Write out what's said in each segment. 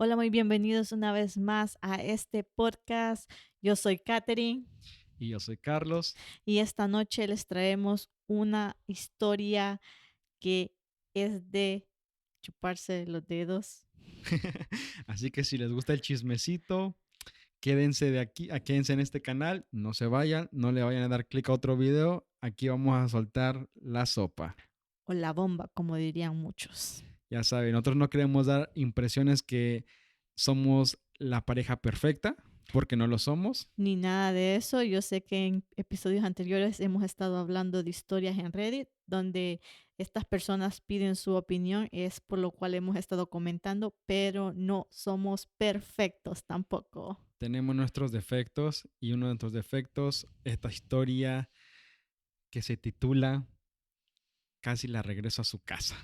Hola, muy bienvenidos una vez más a este podcast. Yo soy Katherine Y yo soy Carlos. y esta noche les traemos una historia que es de chuparse los dedos. Así que si les gusta el chismecito, quédense de aquí, quédense en este canal, no se vayan, no le vayan a dar clic a otro video. Aquí vamos a soltar la sopa. O la bomba, como dirían muchos. Ya saben, nosotros no queremos dar impresiones que somos la pareja perfecta, porque no lo somos. Ni nada de eso. Yo sé que en episodios anteriores hemos estado hablando de historias en Reddit, donde estas personas piden su opinión, es por lo cual hemos estado comentando, pero no somos perfectos tampoco. Tenemos nuestros defectos y uno de nuestros defectos, esta historia que se titula Casi la regreso a su casa.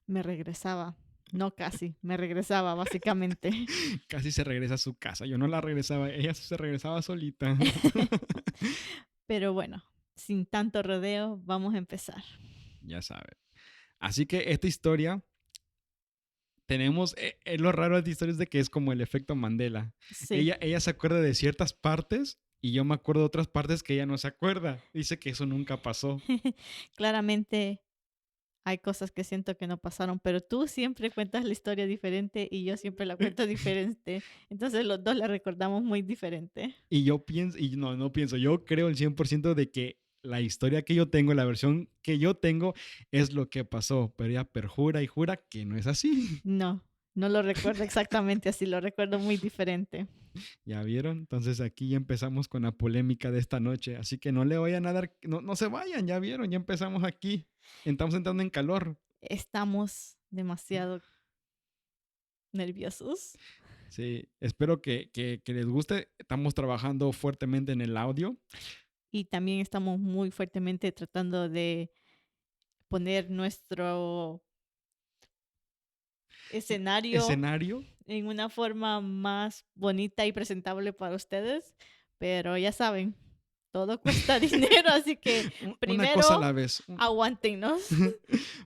Me regresaba, no casi, me regresaba básicamente. Casi se regresa a su casa. Yo no la regresaba, ella se regresaba solita. Pero bueno, sin tanto rodeo, vamos a empezar. Ya saben. Así que esta historia tenemos, es lo raro de esta historia es de que es como el efecto Mandela. Sí, Ella se acuerda de ciertas partes y yo me acuerdo de otras partes que ella no se acuerda. Dice que eso nunca pasó. claramente hay cosas que siento que no pasaron, pero tú siempre cuentas la historia diferente y yo siempre la cuento diferente. Entonces los dos la recordamos muy diferente. Y yo pienso, y no pienso, yo creo el 100% de que la historia que yo tengo, la versión que yo tengo es lo que pasó, pero ella perjura y jura que no es así. No, no lo recuerdo exactamente así, lo recuerdo muy diferente. ¿Ya vieron? Entonces aquí ya empezamos con la polémica de esta noche. Así que no le vayan a dar, no se vayan, ya vieron, ya empezamos aquí. Estamos entrando en calor. Estamos demasiado nerviosos. Sí, espero que les guste. Estamos trabajando fuertemente en el audio. Y también estamos muy fuertemente tratando de poner nuestro escenario Escenario, en una forma más bonita y presentable para ustedes, pero ya saben, todo cuesta dinero, así que una cosa a primero la vez. aguántenos.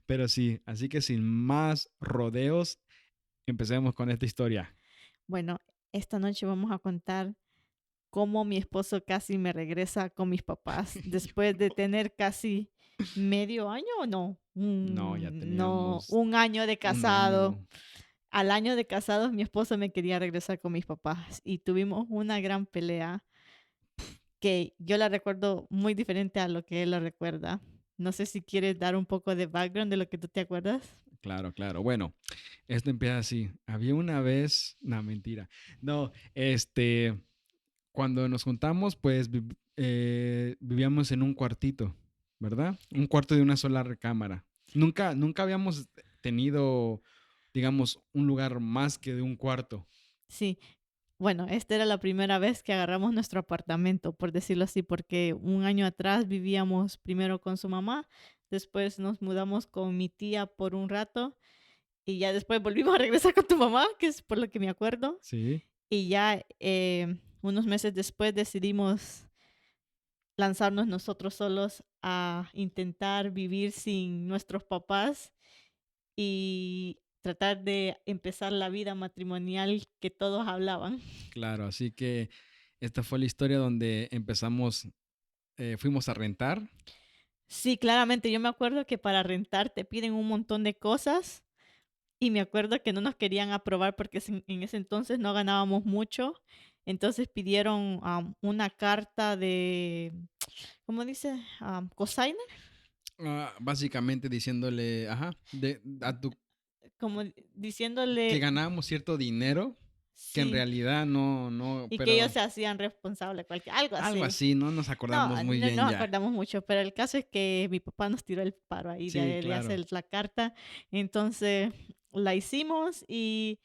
Pero sí, así que sin más rodeos, empecemos con esta historia. Bueno, esta noche vamos a contar cómo mi esposo casi me regresa con mis papás después de tener casi medio año o no, No, ya no, teníamos un año de un casado. año. Al año de casados, mi esposo me quería regresar con mis papás y tuvimos una gran pelea que yo la recuerdo muy diferente a lo que él la recuerda. No sé si quieres dar un poco de background de lo que tú te acuerdas. Claro, claro. Bueno, esto empieza así. Había una vez, no, mentira. No, cuando nos juntamos, pues vivíamos en un cuartito, ¿verdad? Un cuarto de una sola recámara. Nunca habíamos tenido, digamos, un lugar más que de un cuarto. Sí, bueno, esta era la primera vez que agarramos nuestro apartamento, por decirlo así, porque un año atrás vivíamos primero con su mamá, después nos mudamos con mi tía por un rato y ya después volvimos a regresar con tu mamá, que es por lo que me acuerdo. Sí, Y ya unos meses después decidimos lanzarnos nosotros solos a intentar vivir sin nuestros papás y tratar de empezar la vida matrimonial que todos hablaban. claro. Así que esta fue la historia donde empezamos, fuimos a rentar. Sí, claramente, yo me acuerdo que para rentar te piden un montón de cosas y me acuerdo que no nos querían aprobar porque en ese entonces no ganábamos mucho. Entonces pidieron una carta de, ¿cómo dice? Cosigner, Básicamente diciéndole, ajá, como que diciéndole, ganábamos cierto dinero, que en sí, realidad no, y que ellos pero se hacían responsables, algo algo así. así, no nos No, acordamos muy no bien nos ya. acordamos mucho, pero el caso es que mi papá nos tiró el paro ahí Sí, de claro. hacer la carta. Entonces la hicimos y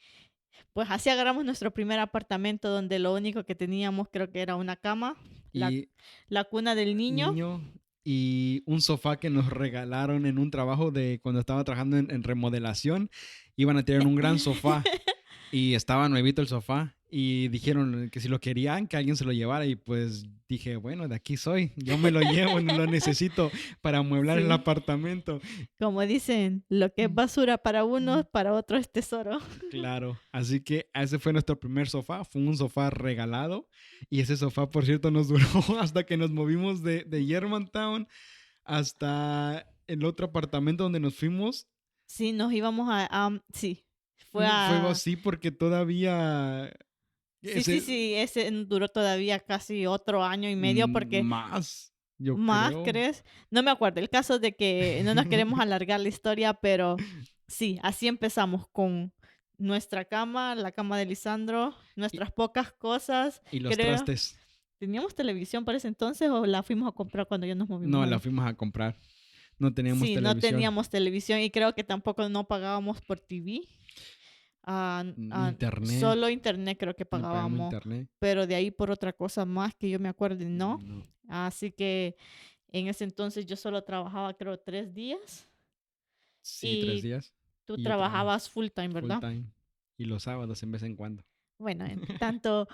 pues así agarramos nuestro primer apartamento donde lo único que teníamos creo que era una cama, la, Y la cuna del niño. niño y un sofá que nos regalaron en un trabajo de cuando estaba trabajando en remodelación. Iban a tirar un gran sofá y estaba nuevito el sofá y dijeron que si lo querían, que alguien se lo llevara y pues dije, bueno, de aquí soy, yo me lo llevo, no lo necesito para amueblar el Sí, apartamento. como dicen, lo que es basura para uno, para otro es tesoro. Claro, así que ese fue nuestro primer sofá, fue un sofá regalado y ese sofá, por cierto, nos duró hasta que nos movimos de Germantown hasta el otro apartamento donde nos fuimos. Sí, nos íbamos sí, fue Fue a... así porque todavía Sí, sí, ese sí, ese duró todavía casi otro año y medio porque más, yo más, creo. ¿crees? No me acuerdo. El caso es de que no nos queremos alargar la historia, pero sí, así empezamos con nuestra cama, la cama de Lisandro, Y, nuestras pocas cosas. y los Creo, trastes, ¿teníamos televisión para ese entonces o la fuimos a comprar cuando ya nos movimos no, la ahí? fuimos a comprar, no teníamos Sí, no televisión, teníamos televisión y creo que tampoco no pagábamos por TV. internet, Solo internet creo que no pagamos pagábamos, internet. pero de ahí por otra cosa más que yo me acuerde, no. No. Así que en ese entonces yo solo trabajaba creo 3 días Sí, tres y días. tú Y yo trabajaba trabajabas full time, full ¿verdad? time. Y los sábados en vez en cuando. Bueno, en tanto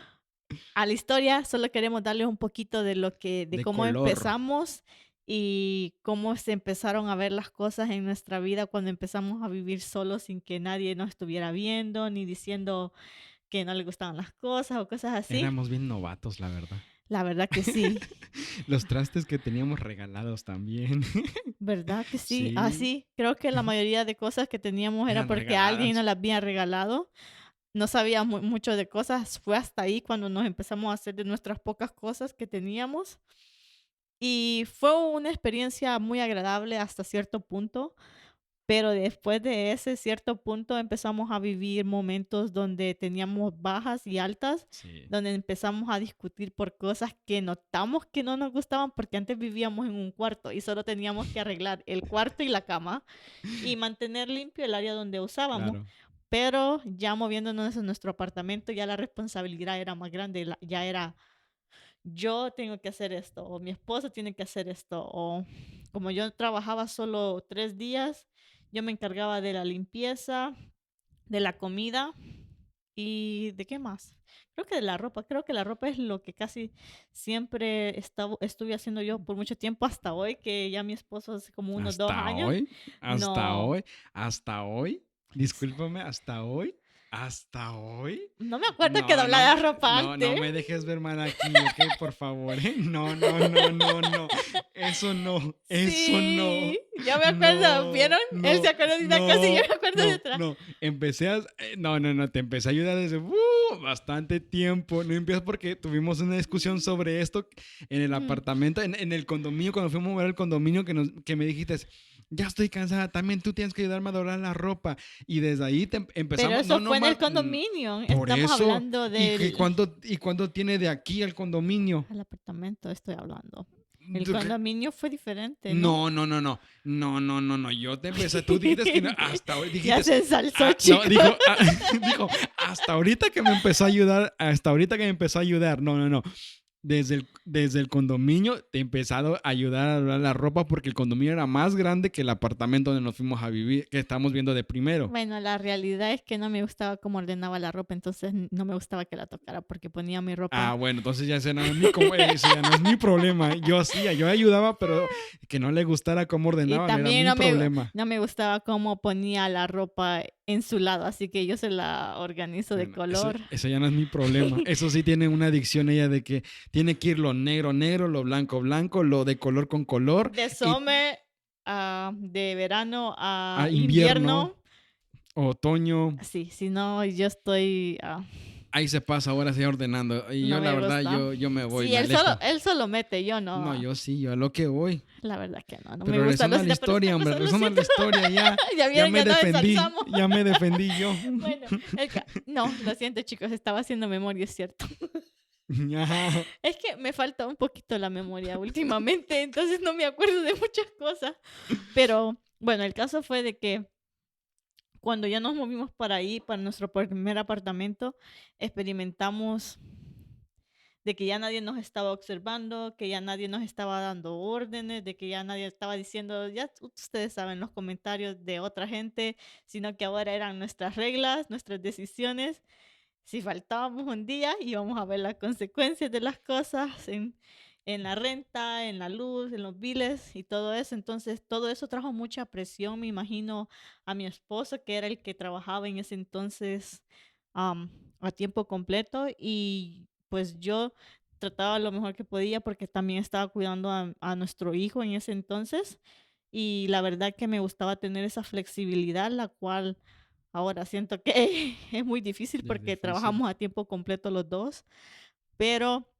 a la historia solo queremos darles un poquito de De cómo color. empezamos y cómo se empezaron a ver las cosas en nuestra vida cuando empezamos a vivir solos sin que nadie nos estuviera viendo ni diciendo que no le gustaban las cosas o cosas así. Éramos bien novatos, la verdad. La verdad que sí, Los trastes que teníamos regalados también. ¿verdad que sí? Sí, Así, creo que la mayoría de cosas que teníamos era eran porque alguien nos regaladas. las había regalado. No sabíamos mucho de cosas. Fue hasta ahí cuando nos empezamos a hacer de nuestras pocas cosas que teníamos. Y fue una experiencia muy agradable hasta cierto punto, pero después de ese cierto punto empezamos a vivir momentos donde teníamos bajas y altas, Sí. donde empezamos a discutir por cosas que notamos que no nos gustaban porque antes vivíamos en un cuarto y solo teníamos que arreglar el cuarto y la cama y mantener limpio el área donde usábamos. Claro. Pero ya moviéndonos en nuestro apartamento, ya la responsabilidad era más grande, ya era yo tengo que hacer esto, o mi esposo tiene que hacer esto, o como yo trabajaba solo 3 días, yo me encargaba de la limpieza, de la comida y ¿de qué más? Creo que de la ropa, creo que la ropa es lo que casi siempre estuve haciendo yo por mucho tiempo hasta hoy, que ya mi esposo hace como unos dos Hasta años, hoy. Hasta no, hoy. Hasta hoy. Discúlpame, hasta hoy. Hasta hoy. no me acuerdo que No, doblaba no, la ropa no antes. me dejes ver mal aquí, ¿ok? Por favor, ¿eh? No, no, no, no, no. Eso no, eso no. Sí, yo me acuerdo, No, ¿vieron? Él se no, acuerda de una cosa y yo no, me acuerdo de no, otra. no. Empecé a... No, no, no, te empecé a ayudar desde bastante tiempo. No empiezas porque tuvimos una discusión sobre esto en el Ujú. apartamento, en el condominio, cuando fuimos a ver el condominio, que me dijiste, ya estoy cansada, también tú tienes que ayudarme a doblar la ropa. Y desde ahí Pero empezamos, no, eso no, fue en el condominio. por Estamos eso. hablando ¿Y del cuánto tiene de aquí al condominio? al apartamento, estoy hablando. El condominio fue diferente, ¿no? No, no, no, no, no, no, no, no. Yo te empecé, tú dijiste que hasta hoy Ya dijiste, se ensalzó, no, chico. dijo, dijo, hasta ahorita que me empezó a ayudar, hasta ahorita que me empezó a ayudar. No, no, no. Desde el condominio te he empezado a ayudar a lavar la ropa porque el condominio era más grande que el apartamento donde nos fuimos a vivir, que estamos viendo de primero. Bueno, la realidad es que no me gustaba cómo ordenaba la ropa, entonces no me gustaba que la tocara porque ponía mi Ah, ropa. bueno, entonces ya ese no es mi, ese ya no es mi problema. Yo hacía, yo ayudaba, pero que no le gustara cómo Y ordenaba no era también mi problema. no me gustaba cómo ponía la ropa en su lado, así que yo se la organizo de Bueno, eso, color. eso ya no es mi problema. Eso sí tiene una adicción ella de que tiene que ir lo negro, negro, lo blanco, blanco, lo de color con color De y summer de verano a a invierno, invierno. otoño. Sí, si no, yo estoy... Ahí se pasa ahora sí ordenando. Y no yo la me verdad, gusta. yo me voy, Sí, me alejo. él solo mete, yo No, no. yo sí, yo a lo que voy. La verdad que no, no me Pero gusta. regresando Lo a la siento, pero esta historia, hombre, cosa, lo regresando a siento. la historia, ya, Ya ya vieron, me ya nos defendí, ensalzamos. ya me defendí yo. Bueno, no, lo siento, chicos, estaba haciendo memoria, es cierto. Ajá. Es que me falta un poquito la memoria últimamente, entonces no me acuerdo de muchas cosas. Pero bueno, el caso fue de que cuando ya nos movimos para ahí, para nuestro primer apartamento, experimentamos de que ya nadie nos estaba observando, que ya nadie nos estaba dando órdenes, de que ya nadie estaba diciendo, ya ustedes saben los comentarios de otra gente, sino que ahora eran nuestras reglas, nuestras decisiones. si faltábamos un día, íbamos a ver las consecuencias de las cosas en la renta, en la luz, en los biles y todo eso. Entonces, todo eso trajo mucha presión, me imagino, a mi esposo, que era el que trabajaba en ese entonces am, a tiempo completo. Y pues yo trataba lo mejor que podía porque también estaba cuidando a nuestro hijo en ese entonces. Y la verdad que me gustaba tener esa flexibilidad, la cual ahora siento que es muy difícil Es porque difícil. trabajamos a tiempo completo los dos, pero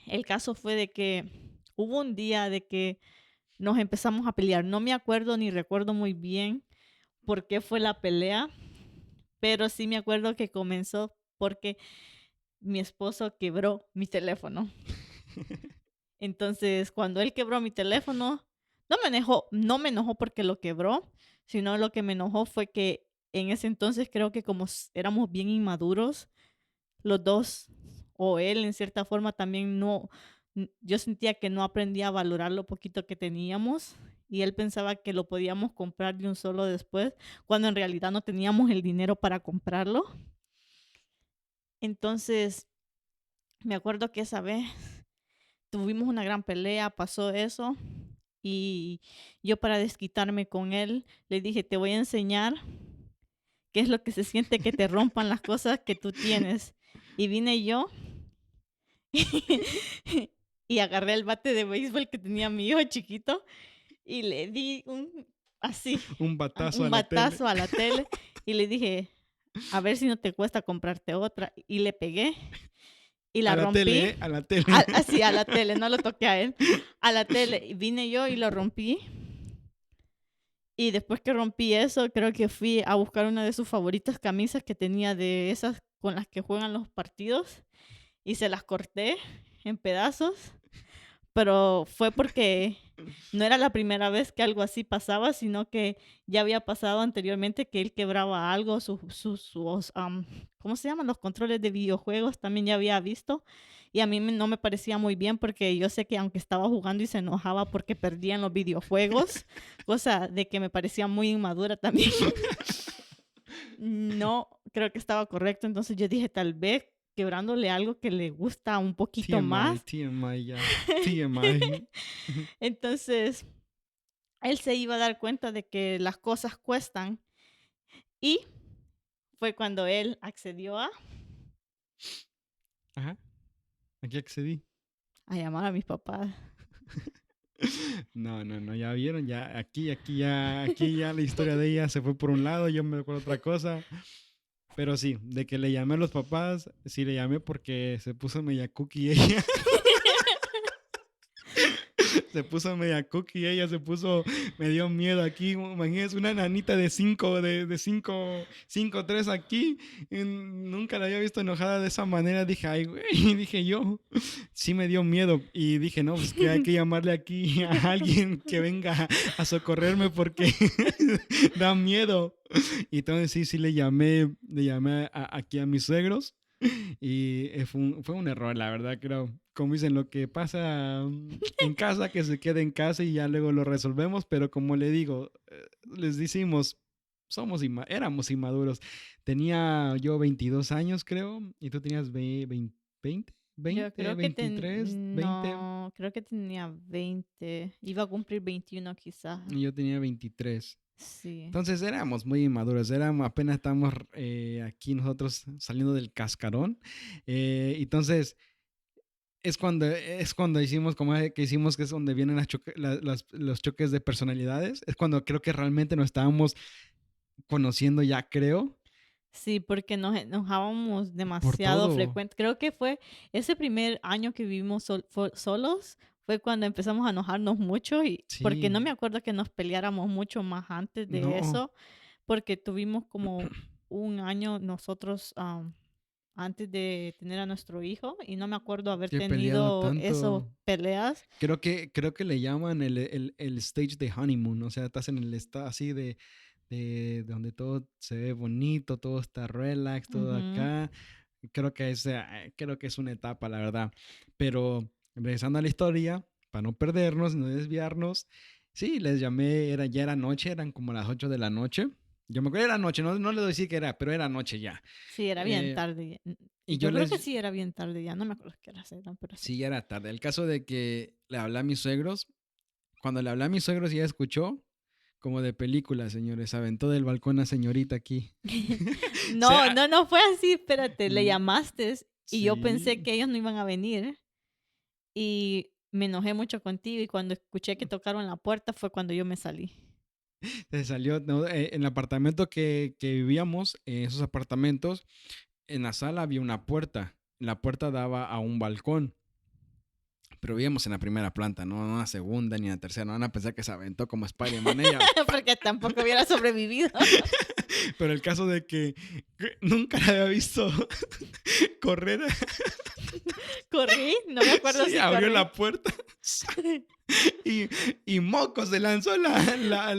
el caso fue de que hubo un día de que nos empezamos a pelear. No me acuerdo ni recuerdo muy bien por qué fue la pelea, pero sí me acuerdo que comenzó porque mi esposo quebró mi teléfono. Entonces, cuando él quebró mi teléfono, no me enojó porque lo quebró, sino lo que me enojó fue que en ese entonces creo que como éramos bien inmaduros, los dos, o él en cierta forma también no, yo sentía que no aprendía a valorar lo poquito que teníamos y él pensaba que lo podíamos comprar de un solo después, cuando en realidad no teníamos el dinero para comprarlo. Entonces, me acuerdo que esa vez tuvimos una gran pelea, pasó eso. Y yo para desquitarme con él, le dije, te voy a enseñar qué es lo que se siente que te rompan las cosas que tú tienes. Y vine yo y agarré el bate de béisbol que tenía mi hijo chiquito y le di así, Un batazo un a la tele. batazo a la tele y le dije, a ver si no te cuesta comprarte otra. Y le pegué y A la la tele, rompí, ¿eh? A la tele. así a la tele, no lo toqué a él, a la tele. Y vine yo y lo rompí. Y después que rompí eso, creo que fui a buscar una de sus favoritas camisas que tenía de esas con las que juegan los partidos y se las corté en pedazos, pero fue porque no era la primera vez que algo así pasaba, sino que ya había pasado anteriormente que él quebraba algo, ¿cómo se llaman? Los controles de videojuegos también ya había visto. Y a mí no me parecía muy bien porque yo sé que aunque estaba jugando y se enojaba porque perdían los videojuegos, cosa de que me parecía muy inmadura también, no creo que estaba correcto. Entonces yo dije, tal vez quebrándole algo que le gusta un poquito TMI, más. TMI ya. TMI. Entonces él se iba a dar cuenta de que las cosas cuestan y fue cuando él accedió Ajá. Aquí accedí. a llamar a mis papás. No, no, no, ya vieron, ya aquí ya la historia de ella se fue por un lado, yo me acuerdo otra cosa. Pero sí, de que le llamé a los papás, sí le llamé porque se puso media cookie ella. Se puso media cookie, ella se puso, me dio miedo aquí, imagínense una nanita de 5, de 5, 3 aquí, nunca la había visto enojada de esa manera, dije, ay, güey, y dije yo, sí me dio miedo, y dije, no, pues que hay que llamarle aquí a alguien que venga a socorrerme porque da miedo, y entonces sí le llamé aquí a mis suegros, y fue un error, la verdad, creo. Como dicen, lo que pasa en casa, que se quede en casa y ya luego lo resolvemos, pero como le digo, les decimos, éramos inmaduros. Tenía yo 22 años, creo, y tú tenías 20, Yo 20, creo que 23, 20, no, creo que tenía 20, iba a cumplir 21 quizás. y yo tenía 23. Sí, Entonces éramos muy inmaduros, apenas estábamos aquí nosotros saliendo del cascarón. Entonces es cuando hicimos, como que hicimos, que es donde vienen los choques de personalidades. Es cuando creo que realmente nos estábamos conociendo ya, creo, sí, porque nos enojábamos por demasiado todo. frecuente. Creo que fue ese primer año que vivimos solos, fue cuando empezamos a enojarnos mucho y porque no Sí, me acuerdo que nos peleáramos mucho más antes de no, eso, porque tuvimos como un año nosotros antes de tener a nuestro hijo y no me acuerdo haber que he peleado tenido tanto. esos peleas. Creo que le llaman el stage de honeymoon, o sea, estás en el estado así de donde todo se ve bonito, todo está relax, todo Ujú. acá. Creo que es una etapa, la verdad. Pero regresando a la historia, para no perdernos, no desviarnos, sí, les llamé, ya era noche, eran como las 8 de la noche. Yo me acuerdo, era noche, no le doy decir que era, pero era noche ya. Sí, era bien Eh, tarde. y Yo yo creo que les, sí era bien tarde ya, no me acuerdo qué horas eran, pero sí. sí, ya era tarde. El caso de que le hablé a mis suegros, cuando le hablé a mis suegros ya escuchó, como de película, señores, aventó del balcón la señorita aquí. O No, sea, no, no fue así, espérate, le mm, llamaste y yo pensé sí, que ellos no iban a venir y me enojé mucho contigo y cuando escuché que tocaron la puerta fue cuando yo me salí. se salió, no, en el apartamento que vivíamos, en esos apartamentos, en la sala había una puerta. La puerta daba a un balcón. Pero vivíamos en la primera planta, no en la segunda ni en la tercera. No van a pensar que se aventó como Spider-Man ella. ¡Pa! Porque tampoco hubiera sobrevivido. Pero el caso de que nunca la había visto correr. Corrí, no me acuerdo Sí, si abrió corrí. la puerta y, y moco se lanzó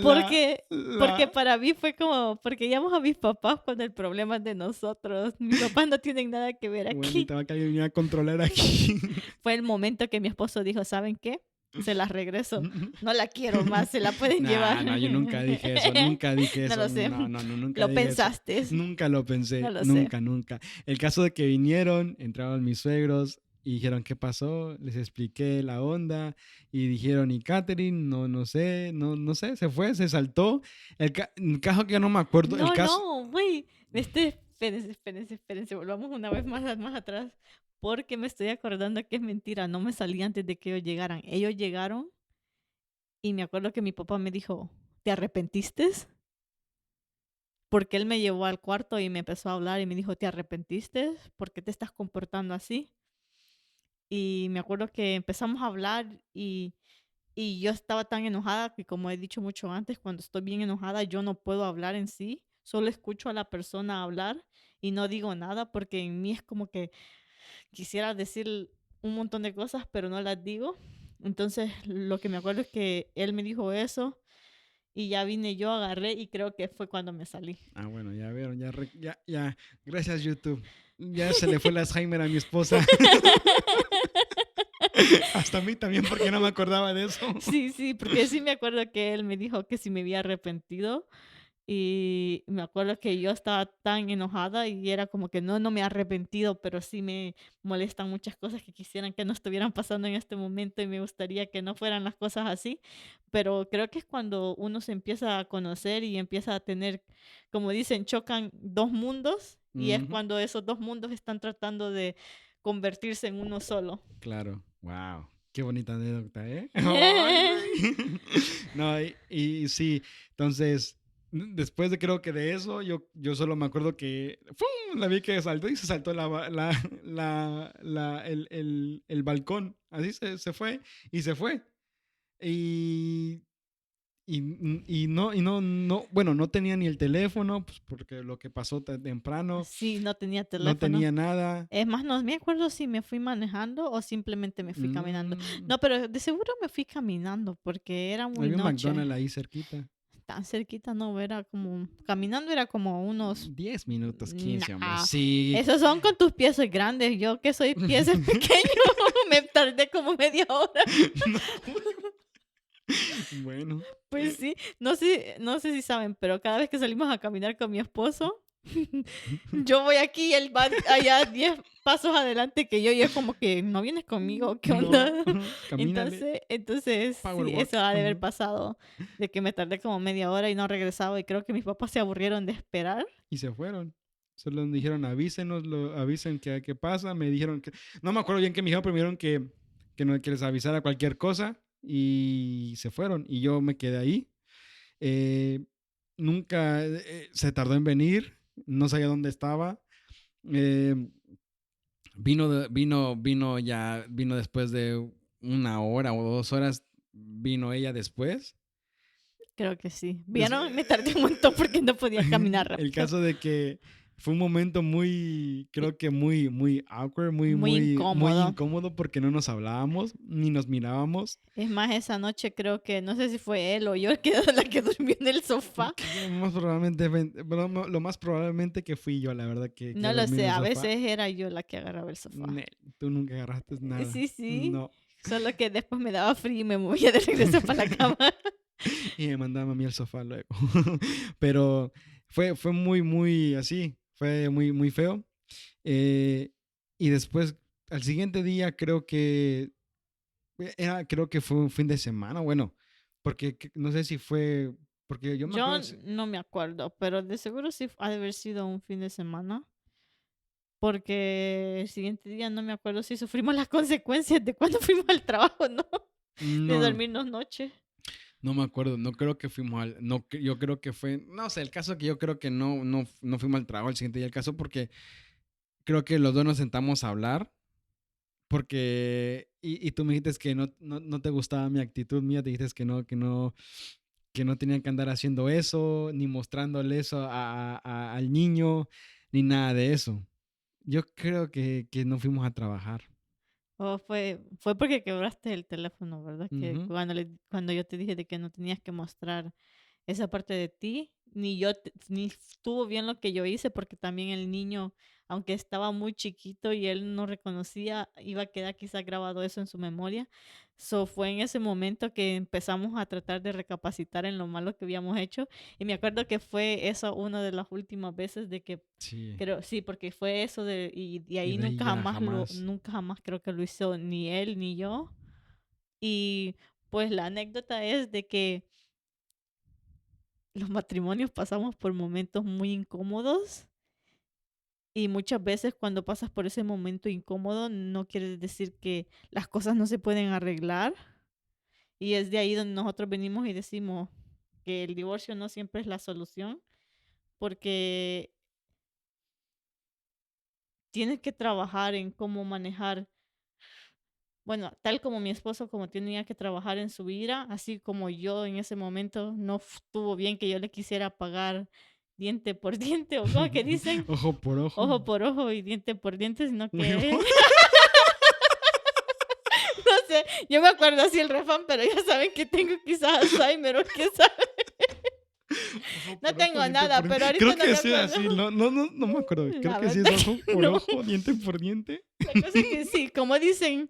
Porque, porque la... para mí fue como, porque llamo a mis papás cuando el problema es de nosotros. Mis papás no tienen nada que ver Bueno, aquí. necesitaba que alguien viniera a controlar aquí. Fue el momento que mi esposo dijo, ¿saben qué? Se las regreso. No la quiero más, se la pueden llevar. Nah, no, yo nunca dije eso, nunca dije No eso. lo sé. No, nunca Lo dije eso. pensaste. Nunca lo No pensé, lo sé. nunca. El caso de que vinieron, entraron mis suegros y dijeron, ¿qué pasó? Les expliqué la onda y dijeron, ¿y Catherine? No sé, no sé, se fue, se saltó. El caso que yo no me acuerdo, el No, caso... no, güey. Espérense. Volvamos una vez más atrás. Porque me estoy acordando que es mentira. No me salí antes de que ellos llegaran. Ellos llegaron y me acuerdo que mi papá me dijo, ¿te arrepentiste? Porque él me llevó al cuarto y me empezó a hablar y me dijo, ¿te arrepentiste? ¿Por qué te estás comportando así? Y me acuerdo que empezamos a hablar y yo estaba tan enojada que como he dicho mucho antes, cuando estoy bien enojada yo no puedo hablar en sí, solo escucho a la persona hablar y no digo nada porque en mí es como que quisiera decir un montón de cosas pero no las digo. Entonces lo que me acuerdo es que él me dijo eso y ya vine yo, agarré y creo que fue cuando me salí. Ah, bueno, ya vieron, ya. Gracias, YouTube. Ya se le fue el Alzheimer a mi esposa. Hasta a mí también, porque no me acordaba de eso. Sí, porque sí me acuerdo que él me dijo que si me había arrepentido y me acuerdo que yo estaba tan enojada y era como que no me he arrepentido, pero sí me molestan muchas cosas que quisieran que no estuvieran pasando en este momento y me gustaría que no fueran las cosas así, pero creo que es cuando uno se empieza a conocer y empieza a tener, como dicen, chocan dos mundos y es Ujú, cuando esos dos mundos están tratando de convertirse en uno solo. claro, wow. Qué bonita anécdota, ¿eh? Ay, güey. No, y sí, entonces, después de creo que de eso, yo solo me acuerdo que ¡fum! La vi que saltó y se saltó el balcón. Así se fue y se fue. Y no, bueno, no tenía ni el teléfono, pues porque lo que pasó tan temprano, Sí, no tenía no teléfono. tenía nada. Es más, no me acuerdo si me fui manejando o simplemente me fui caminando. Mm, No, pero de seguro me fui caminando porque era muy había un noche. McDonald's ahí cerquita. Tan cerquita no era como, caminando era como unos, 10 minutos, 15, hombre. nah, Sí. esos son con tus pies grandes. Yo que soy pies pequeños, me tardé como media hora. No. Bueno, Pues sí, no sé si saben, pero cada vez que salimos a caminar con mi esposo, yo voy aquí y él va allá 10 pasos adelante que yo y es como que no vienes conmigo, ¿qué onda? no, camínale. Entonces Power sí, walk. eso ha de haber pasado, de que me tardé como media hora y no regresaba y creo que mis papás se aburrieron de esperar. Y se fueron. Solo nos dijeron, avísenos, avisen qué pasa. Me dijeron que, no me acuerdo bien qué me dijeron, pero me dijeron que les avisara cualquier cosa y se fueron. Y yo me quedé ahí. Eh, nunca se tardó en venir, no sabía dónde estaba. Eh, vino después de 1 hora o 2 horas, vino ella después. Creo que sí. Des- ¿Vieron? Me tardé un montón porque no podía caminar el rápido. caso de que fue un momento muy, creo que muy awkward, Muy muy incómodo. incómodo porque no nos hablábamos ni nos mirábamos. Es más, esa noche creo que, no sé si fue él o yo el que, la que durmió en el sofá. Lo más probablemente que fui yo, la verdad, que No lo dormí en sé, el a sofá. veces era yo la que agarraba el sofá. Nel, tú nunca agarraste nada. Sí. No. Solo que después me daba frío y me movía de regreso para la cama. Y me mandaba a mí al sofá luego. Pero Fue muy, muy así, fue muy, muy feo. Eh, y después, al siguiente día, creo que fue un fin de semana, bueno, porque no sé si fue, porque yo me Yo acuerdo, no me acuerdo, pero de seguro sí ha de haber sido un fin de semana, porque el siguiente día no me acuerdo si sufrimos las consecuencias de cuando fuimos al trabajo, ¿no? De no, dormirnos noche. no me acuerdo, no creo que fuimos no, yo creo que fue, no sé, el caso que yo creo que no fuimos al trabajo el siguiente día, el caso porque creo que los dos nos sentamos a hablar, porque, y tú me dijiste que no te gustaba mi actitud mía, te dijiste que no tenían que andar haciendo eso, ni mostrándole eso al niño, ni nada de eso. Yo creo que no fuimos a trabajar. O fue porque quebraste el teléfono, ¿verdad? Que Ujú. cuando yo te dije de que no tenías que mostrar esa parte de ti, ni estuvo bien lo que yo hice, porque también el niño, aunque estaba muy chiquito y él no reconocía, iba a quedar quizás grabado eso en su memoria. So, fue en ese momento que empezamos a tratar de recapacitar en lo malo que habíamos hecho. Y me acuerdo que fue eso una de las últimas veces de que Sí, creo, sí, porque fue eso y y ahí de ahí ya jamás. nunca jamás creo que lo hizo ni él ni yo. Y pues la anécdota es de que los matrimonios pasamos por momentos muy incómodos y muchas veces cuando pasas por ese momento incómodo no quiere decir que las cosas no se pueden arreglar, y es de ahí donde nosotros venimos y decimos que el divorcio no siempre es la solución, porque tienes que trabajar en cómo manejar. Bueno, tal como mi esposo, como tenía que trabajar en su ira, así como yo en ese momento no estuvo bien que yo le quisiera pagar diente por diente, o como que dicen, Ojo por ojo. ojo por ojo y diente por diente, sino Muy que, ojo. no sé, yo me acuerdo así el refrán, pero ya saben que tengo quizás Alzheimer o qué sabe. Ojo No por ojo, tengo diente nada, por pero diente. ahorita Creo no que me sí, acuerdo. así. No me acuerdo. Creo La que sí verdad es ojo que por no. ojo, diente por diente. La cosa es que sí, como dicen,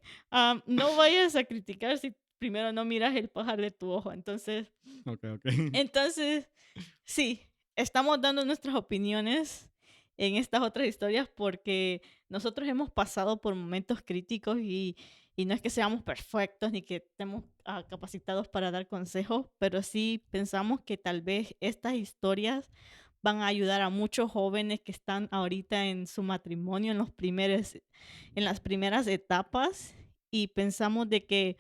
no vayas a criticar si primero no miras el pajar de tu ojo. Ok, ok. Entonces, sí, estamos dando nuestras opiniones en estas otras historias porque nosotros hemos pasado por momentos críticos y no es que seamos perfectos ni que estemos capacitados para dar consejos, pero sí pensamos que tal vez estas historias van a ayudar a muchos jóvenes que están ahorita en su matrimonio, en las primeras etapas, y pensamos de que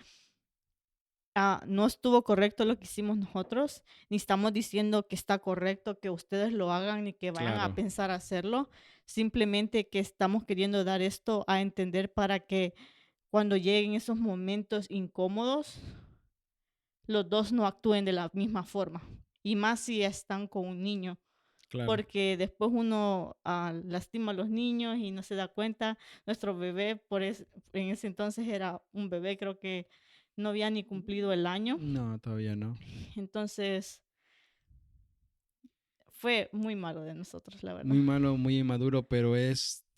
no estuvo correcto lo que hicimos nosotros, ni estamos diciendo que está correcto que ustedes lo hagan ni que vayan a Claro, pensar hacerlo, simplemente que estamos queriendo dar esto a entender para que cuando lleguen esos momentos incómodos, los dos no actúen de la misma forma, y más si están con un niño, claro. porque después uno lastima a los niños y no se da cuenta. Nuestro bebé, en ese entonces era un bebé, creo que no había ni cumplido el año. No, todavía no. Entonces, fue muy malo de nosotros, la verdad. Muy malo, muy inmaduro, pero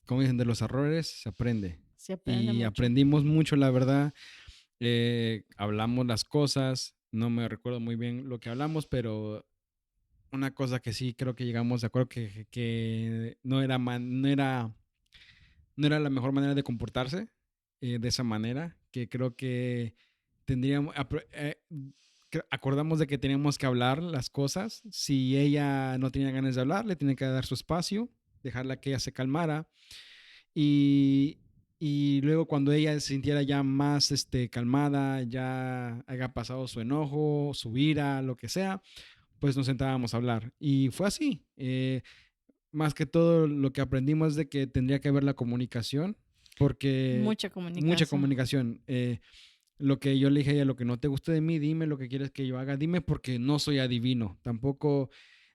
como dicen, de los errores se aprende. Se aprende Y mucho. aprendimos mucho, la verdad. Hablamos las cosas. No me recuerdo muy bien lo que hablamos, pero una cosa que sí creo que llegamos de acuerdo que no era la mejor manera de comportarse de esa manera, que creo que tendríamos, acordamos de que teníamos que hablar las cosas. Si ella no tenía ganas de hablar, le tenía que dar su espacio, dejarla que ella se calmara y, y luego cuando ella se sintiera ya más calmada, ya haya pasado su enojo, su ira, lo que sea, pues nos sentábamos a hablar. Y fue así. Más que todo lo que aprendimos es de que tendría que haber la comunicación, porque Mucha mucha comunicación. comunicación. Lo que yo le dije a ella, lo que no te guste de mí, dime lo que quieres que yo haga, dime porque no soy adivino, tampoco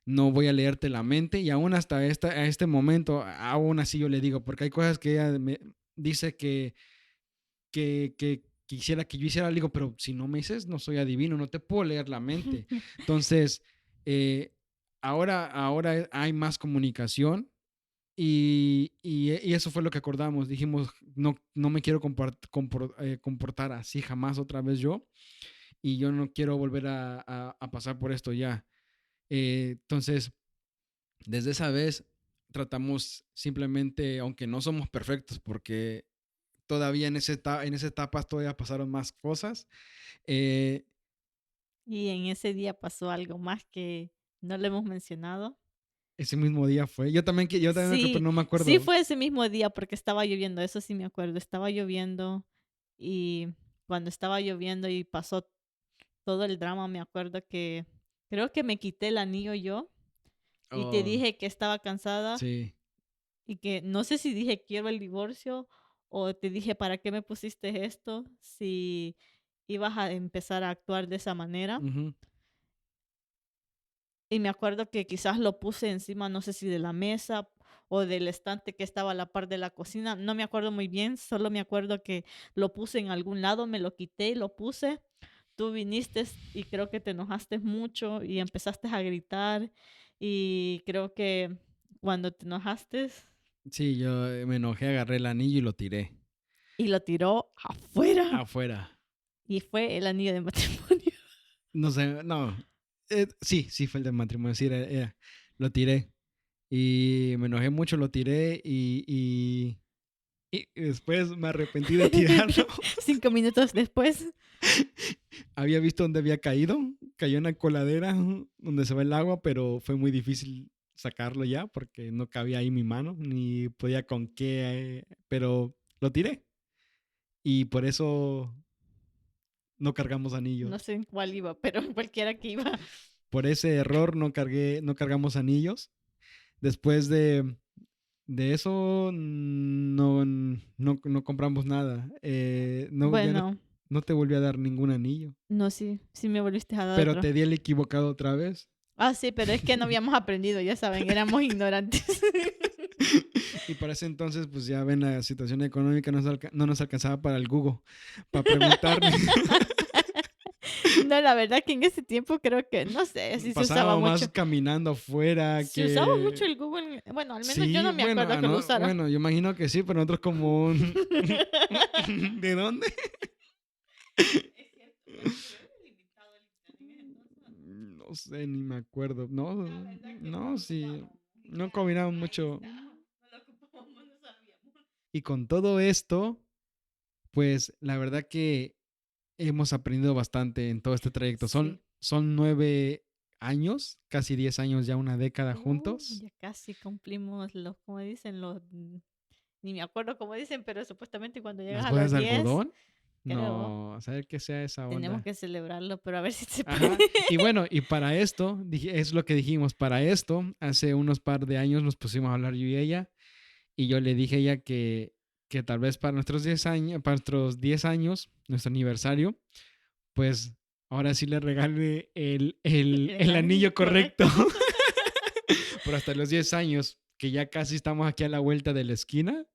no voy a leerte la mente y aún hasta a este momento, aún así yo le digo, porque hay cosas que ella me dice que quisiera que yo hiciera, le digo, pero si no me dices, no soy adivino, no te puedo leer la mente. Entonces, eh, ahora hay más comunicación y eso fue lo que acordamos. Dijimos, no me quiero comportar así jamás otra vez yo y yo no quiero volver a pasar por esto ya. Entonces, Desde esa vez tratamos simplemente, aunque no somos perfectos, porque todavía en esa etapa todavía pasaron más cosas. eh, Y en ese día pasó algo más que no le hemos mencionado. Ese mismo día fue. Yo también, pero Sí, no me sí acuerdo. fue ese mismo día porque estaba lloviendo, eso sí me acuerdo, estaba lloviendo y cuando estaba lloviendo y pasó todo el drama, me acuerdo que creo que me quité el anillo yo y te Oh, dije que estaba cansada sí. y que no sé si dije quiero el divorcio o te dije para qué me pusiste esto si ibas a empezar a actuar de esa manera. Ujú. Y me acuerdo que quizás lo puse encima, no sé si de la mesa o del estante que estaba a la par de la cocina, no me acuerdo muy bien, solo me acuerdo que lo puse en algún lado, me lo quité y lo puse. Tú viniste y creo que te enojaste mucho y empezaste a gritar y creo que cuando te enojaste Sí, yo me enojé, agarré el anillo y lo tiré y lo tiró afuera afuera. y fue el anillo de matrimonio. No sé, no. Sí, sí fue el del matrimonio, sí, lo tiré. Y me enojé mucho, lo tiré y después me arrepentí de tirarlo. 5 minutos después. Había visto dónde había caído. Cayó en la coladera donde se va el agua, pero fue muy difícil sacarlo ya porque no cabía ahí mi mano, ni podía con qué, pero lo tiré. Y por eso no cargamos No anillos. sé en cuál iba, pero en cualquiera que iba. Por ese error no cargamos anillos. Después de eso no compramos nada. Bueno, No te volví a dar ningún anillo. no, sí, sí me volviste a dar Pero otro. te di el equivocado otra vez. Ah, sí, pero es que no habíamos aprendido, ya saben, éramos ignorantes. Y para ese entonces, pues ya ven, la situación económica no nos alcanzaba para el Google, para preguntarle. No, la verdad que en ese tiempo creo que, no sé, sí se usaba Pasaba mucho. más caminando afuera Se usaba mucho que... el Google, bueno, al menos yo Sí, no me bueno, acuerdo que lo usara. bueno, yo imagino que sí, pero nosotros como un... ¿De dónde? Es cierto, bueno, pero era limitado el internet en ese entonces, ¿o no? No sé, ni me acuerdo. No, La verdad que no no, lo sí. ocupábamos. No Ya, combinamos ahí mucho. está, no lo ocupábamos, no sabíamos. Y con todo esto, pues la verdad que hemos aprendido bastante en todo este trayecto. Sí. Son 9 años, casi 10 años, ya una década juntos. Ya casi cumplimos los, como dicen, los, ni me acuerdo cómo dicen, pero supuestamente cuando llegas Las a bodas los de 10 algodón, creo, no, a saber qué sea esa tenemos onda. que celebrarlo, pero a ver si se puede. Ajá. Y bueno, y para esto, es lo que dijimos, para esto, hace unos par de años nos pusimos a hablar yo y ella, y yo le dije a ella que tal vez para nuestros 10 años, para nuestros 10 años, nuestro aniversario, pues ahora sí le regale El el anillo anillo correcto. correcto. Por hasta los 10 años, que ya casi estamos aquí a la vuelta de la esquina.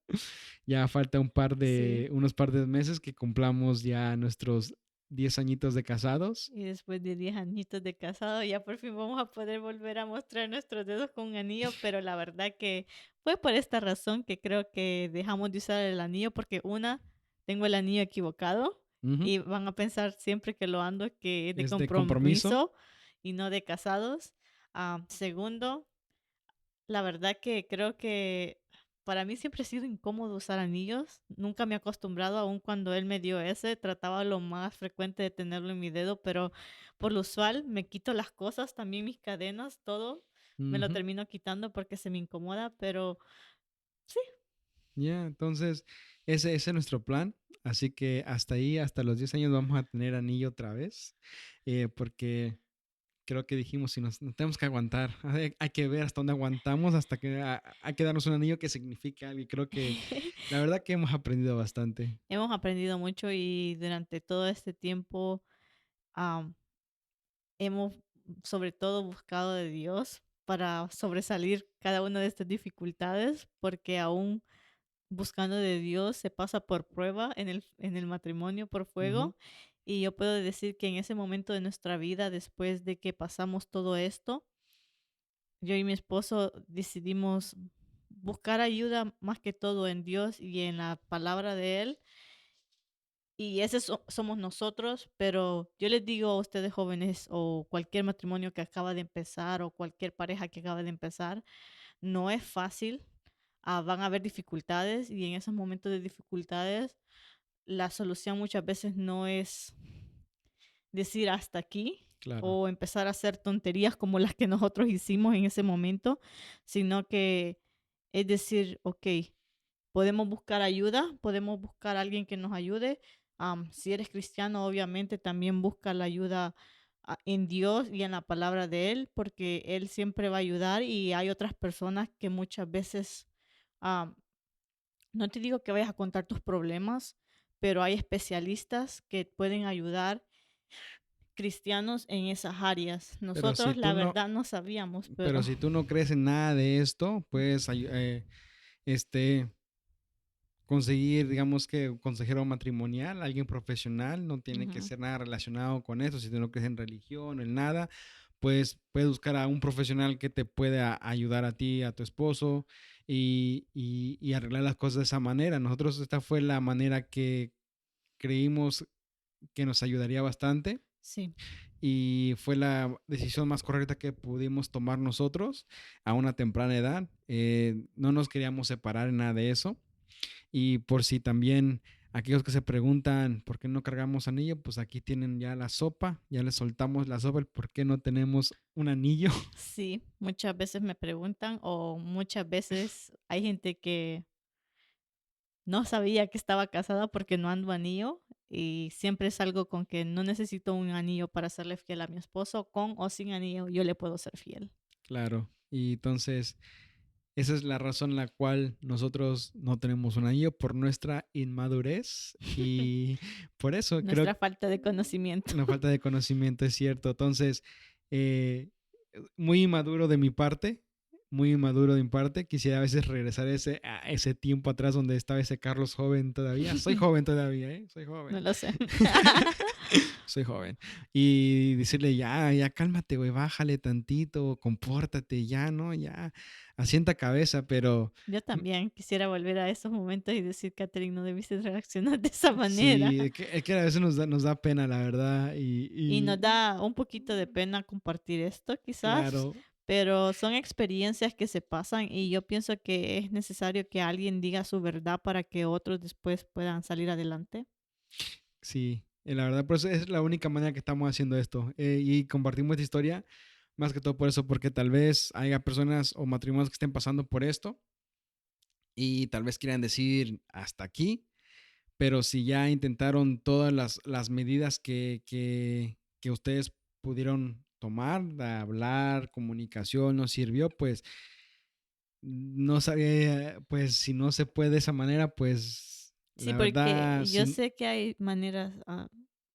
Ya falta Sí. unos par de meses que cumplamos ya nuestros 10 añitos de casados. Y después de 10 añitos de casado, ya por fin vamos a poder volver a mostrar nuestros dedos con un anillo, pero la verdad que fue por esta razón que creo que dejamos de usar el anillo, porque una, tengo el anillo equivocado Ujú. y van a pensar siempre que lo ando que es de Es de compromiso. compromiso y no de casados. Segundo, la verdad que creo que para mí siempre ha sido incómodo usar anillos. Nunca me he acostumbrado, aun cuando él me dio ese, trataba lo más frecuente de tenerlo en mi dedo, pero por lo usual me quito las cosas, también mis cadenas, todo. Me lo Ujú. termino quitando porque se me incomoda, pero sí, Ya, entonces ese es nuestro plan. Así que hasta ahí, hasta los 10 años vamos a tener anillo otra vez. Porque creo que dijimos, si nos tenemos que aguantar, hay que ver hasta dónde aguantamos, hasta que hay que darnos un anillo que signifique algo. Y creo que la verdad que hemos aprendido bastante. hemos aprendido mucho y durante todo este tiempo hemos sobre todo buscado de Dios para sobresalir cada una de estas dificultades, porque aún buscando de Dios se pasa por prueba en el matrimonio por Ujú, fuego. Y yo puedo decir que en ese momento de nuestra vida, después de que pasamos todo esto, yo y mi esposo decidimos buscar ayuda más que todo en Dios y en la palabra de Él y ese somos nosotros, pero yo les digo a ustedes jóvenes o cualquier matrimonio que acaba de empezar o cualquier pareja que acaba de empezar, no es fácil, van a haber dificultades y en esos momentos de dificultades la solución muchas veces no es decir hasta aquí Claro. o empezar a hacer tonterías como las que nosotros hicimos en ese momento, sino que es decir, ok, podemos buscar ayuda, podemos buscar a alguien que nos ayude. Si eres cristiano, obviamente también busca la ayuda en Dios y en la palabra de Él, porque Él siempre va a ayudar y hay otras personas que muchas veces, am, no te digo que vayas a contar tus problemas, pero hay especialistas que pueden ayudar cristianos en esas áreas. Pero si Nosotros, tú la no, verdad, no sabíamos, pero pero si tú no crees en nada de esto, puedes este, conseguir, digamos que un consejero matrimonial, alguien profesional, no tiene que ujú, ser nada relacionado con eso, si tú no crees en religión o en nada, pues puedes buscar a un profesional que te pueda ayudar a ti, a tu esposo y arreglar las cosas de esa manera. Nosotros esta fue la manera que creímos que nos ayudaría bastante sí, y fue la decisión más correcta que pudimos tomar nosotros a una temprana edad. No nos queríamos separar en nada de eso. Y por si también aquellos que se preguntan por qué no cargamos anillo, pues aquí tienen ya la sopa, ya les soltamos la sopa, el por qué no tenemos un anillo. sí, muchas veces me preguntan o muchas veces hay gente que no sabía que estaba casada porque no ando anillo y siempre salgo con que no necesito un anillo para serle fiel a mi esposo, con o sin anillo yo le puedo ser fiel. Claro. Y entonces, esa es la razón la cual nosotros no tenemos un anillo por nuestra inmadurez y por eso creo Nuestra falta de conocimiento. la falta de conocimiento es cierto. Entonces, eh, muy inmaduro de mi parte, muy inmaduro de mi parte. Quisiera a veces regresar a ese tiempo atrás donde estaba ese Carlos joven todavía. Soy joven todavía, ¿eh? Soy No joven. lo sé. Soy joven. Y decirle, ya, ya cálmate, güey, bájale tantito, compórtate, ya, ¿no? Ya, asienta cabeza, pero Yo también quisiera volver a esos momentos y decir, Catherine, no debiste reaccionar de esa manera. sí, es que a veces nos da pena, la verdad. Y nos da un poquito de pena compartir esto, quizás, Claro, pero son experiencias que se pasan y yo pienso que es necesario que alguien diga su verdad para que otros después puedan salir adelante. sí, la verdad, pues es la única manera que estamos haciendo esto. Y compartimos esta historia, más que todo por eso, porque tal vez haya personas o matrimonios que estén pasando por esto y tal vez quieran decir hasta aquí, pero si ya intentaron todas las medidas que ustedes pudieron tomar, de hablar, comunicación, no sirvió, pues no sabía, pues si no se puede de esa manera, pues Sí, la verdad, porque yo sé que hay maneras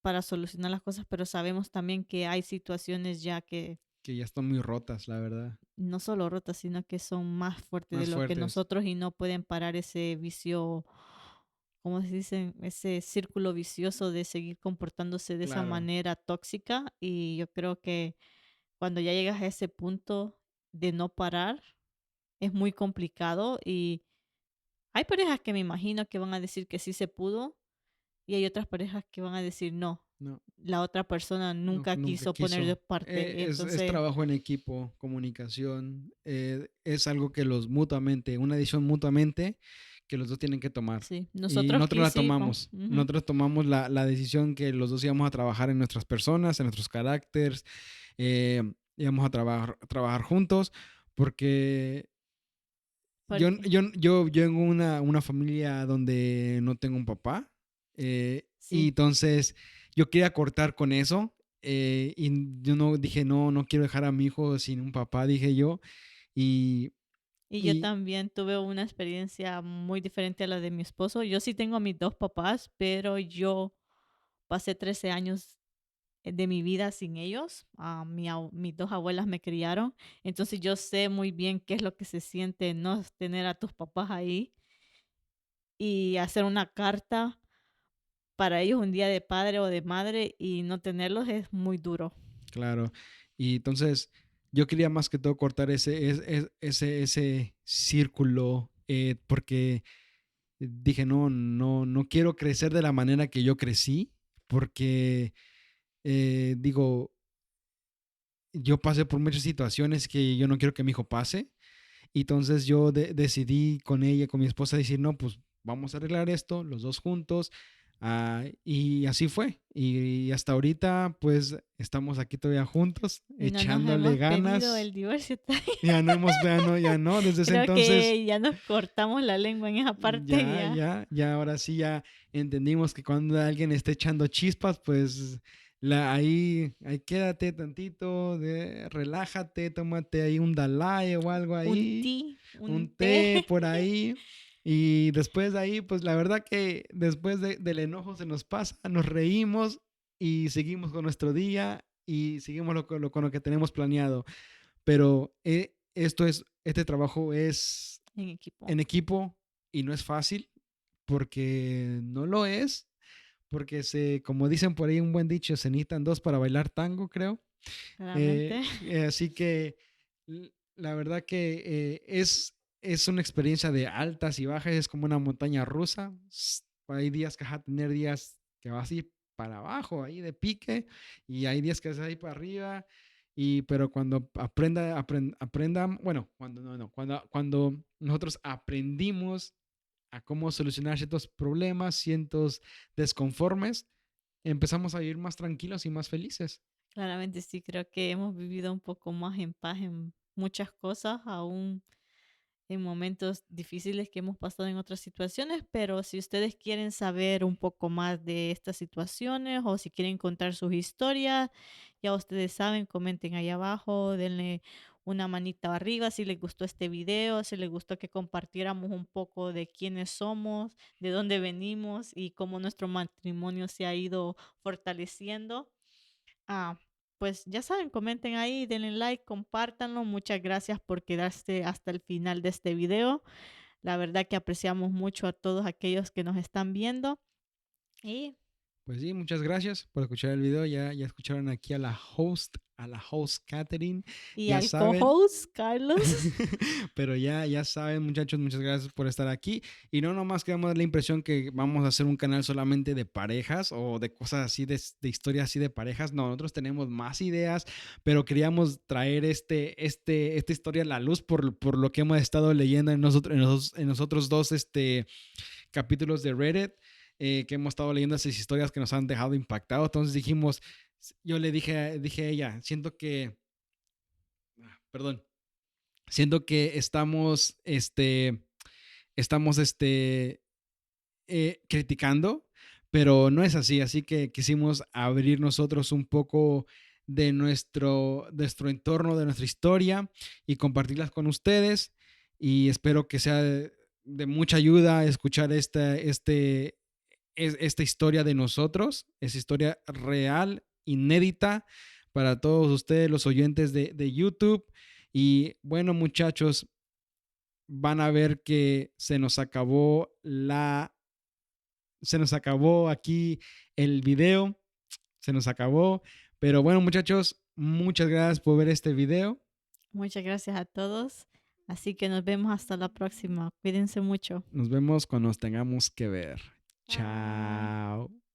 para solucionar las cosas, pero sabemos también que hay situaciones ya que que ya están muy rotas, la verdad, no solo rotas, sino que son más fuertes de más lo que fuertes, nosotros y no pueden parar ese vicio, ¿cómo se dice? Ese círculo vicioso de seguir comportándose de esa claro, manera tóxica. Y yo creo que cuando ya llegas a ese punto de no parar, es muy complicado y hay parejas que me imagino que van a decir que sí se pudo y hay otras parejas que van a decir no, no, la otra persona no, nunca nunca quiso poner de quiso. parte. Es Entonces, trabajo en equipo, comunicación, es algo que los mutuamente, una decisión mutuamente que los dos tienen que tomar. sí, Y nosotros nosotros la quisimos. tomamos. Ujú. Nosotros tomamos la decisión que los dos íbamos a trabajar en nuestras personas, en nuestros caracteres, eh, íbamos a trabajar juntos, porque yo, Porque, yo, yo vengo de una familia donde no tengo un papá, y sí. entonces yo quería cortar con eso, y yo no dije, no, no quiero dejar a mi hijo sin un papá, dije yo, y, Y yo y también tuve una experiencia muy diferente a la de mi esposo. Yo sí tengo a mis dos papás, pero yo pasé 13 años de mi vida sin ellos. Mis dos abuelas me criaron. Entonces yo sé muy bien qué es lo que se siente no tener a tus papás ahí y hacer una carta para ellos un día de padre o de madre y no tenerlos es muy duro. claro, y entonces yo quería más que todo cortar ese círculo, porque dije, no quiero crecer de la manera que yo crecí, porque digo, yo pasé por muchas situaciones que yo no quiero que mi hijo pase. Y entonces yo decidí con ella, con mi esposa, decir, no, pues vamos a arreglar esto, los dos juntos. Y así fue. Y hasta ahorita, pues estamos aquí todavía juntos, Y no nos echándole hemos pedido ganas. el divorcio todavía. Ya no, desde ese Creo entonces, que ya nos cortamos la lengua en esa parte ya. ahora sí ya entendimos que cuando alguien esté echando chispas, pues ahí quédate tantito, relájate, tómate ahí un Dalai o algo Un ahí, ti, un un té. té por ahí. Y después de ahí, pues la verdad que después del enojo se nos pasa, nos reímos y seguimos con nuestro día y seguimos con lo que tenemos planeado. Pero este trabajo es En equipo. en equipo y no es fácil porque no lo es, porque como dicen por ahí un buen dicho, se necesitan dos para bailar tango, creo. Claramente. Así que la verdad que es una experiencia de altas y bajas, es como una montaña rusa. Hay días que vas a tener días que vas a ir para abajo, ahí de pique, y hay días que vas a ir para arriba. Pero cuando aprendan, bueno, cuando no, cuando nosotros aprendimos a cómo solucionar ciertos problemas, ciertos desconformes, empezamos a vivir más tranquilos y más felices. Claramente sí, creo que hemos vivido un poco más en paz en muchas cosas, aún en momentos difíciles que hemos pasado en otras situaciones, pero si ustedes quieren saber un poco más de estas situaciones o si quieren contar sus historias, ya ustedes saben, comenten ahí abajo, denle una manita arriba si les gustó este video, si les gustó que compartiéramos un poco de quiénes somos, de dónde venimos y cómo nuestro matrimonio se ha ido fortaleciendo. Ah, pues ya saben, comenten ahí, denle like, compártanlo. Muchas gracias por quedarse hasta el final de este video. La verdad que apreciamos mucho a todos aquellos que nos están viendo. Y, Pues sí, muchas gracias por escuchar el video. Ya escucharon aquí a la host Catherine. y Ya al saben, co-host, Carlos. pero ya saben, muchachos, muchas gracias por estar aquí. Y no nomás queremos dar la impresión que vamos a hacer un canal solamente de parejas o de cosas así, de historias así de parejas. No, nosotros tenemos más ideas, pero queríamos traer esta historia a la luz por lo que hemos estado leyendo en nosotros dos capítulos de Reddit, que hemos estado leyendo esas historias que nos han dejado impactados. Entonces dijimos, yo le dije a ella, perdón, siento que estamos criticando, pero no es así. Así que quisimos abrir nosotros un poco de nuestro entorno, de nuestra historia y compartirlas con ustedes. Y espero que sea de mucha ayuda escuchar esta historia de nosotros, es historia real, inédita para todos ustedes, los oyentes de YouTube. Y bueno, muchachos, van a ver que se nos acabó aquí el video, se nos acabó. Pero bueno, muchachos, muchas gracias por ver este video. Muchas gracias a todos. Así que nos vemos hasta la próxima. Cuídense mucho. Nos vemos cuando nos tengamos que ver. Bye. Chao.